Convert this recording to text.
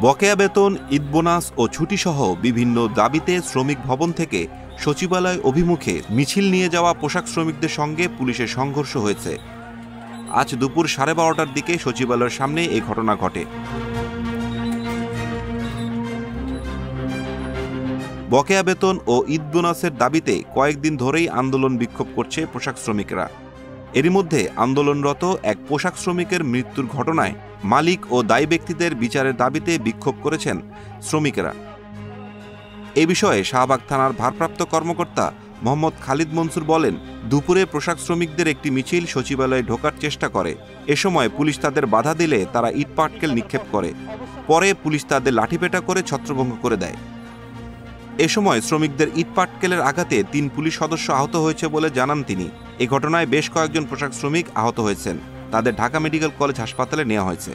বকেয়া বেতন, ঈদ বোনাস ও ছুটিসহ বিভিন্ন দাবিতে শ্রমিক ভবন থেকে সচিবালয় অভিমুখে মিছিল নিয়ে যাওয়া পোশাক শ্রমিকদের সঙ্গে পুলিশের সংঘর্ষ হয়েছে। আজ দুপুর 12:30টার দিকে সচিবালয়ের সামনে এই ঘটনা ঘটে। বকেয়া বেতন ও ঈদ বোনাসের দাবিতে কয়েকদিন ধরেই আন্দোলন বিক্ষোভ করছে পোশাক শ্রমিকরা। এরই মধ্যে আন্দোলনরত এক পোশাক শ্রমিকের মৃত্যুর ঘটনায় মালিক ও দায়ী ব্যক্তিদের বিচারের দাবিতে বিক্ষোভ করেছেন শ্রমিকেরা। এ বিষয়ে শাহবাগ থানার ভারপ্রাপ্ত কর্মকর্তা মোহাম্মদ খালিদ মনসুর বলেন, দুপুরে পোশাক শ্রমিকদের একটি মিছিল সচিবালয়ে ঢোকার চেষ্টা করে। এ সময় পুলিশ তাদের বাধা দিলে তারা ইট পাটকেল নিক্ষেপ করে। পরে পুলিশ তাদের লাঠিপেটা করে ছত্রভঙ্গ করে দেয়। এ সময় শ্রমিকদের ইট পাটকেলের আঘাতে 3 পুলিশ সদস্য আহত হয়েছে বলে জানান তিনি। এই ঘটনায় বেশ কয়েকজন পোশাক শ্রমিক আহত হয়েছেন। তাদের ঢাকা মেডিকেল কলেজ হাসপাতালে নেওয়া হয়েছে।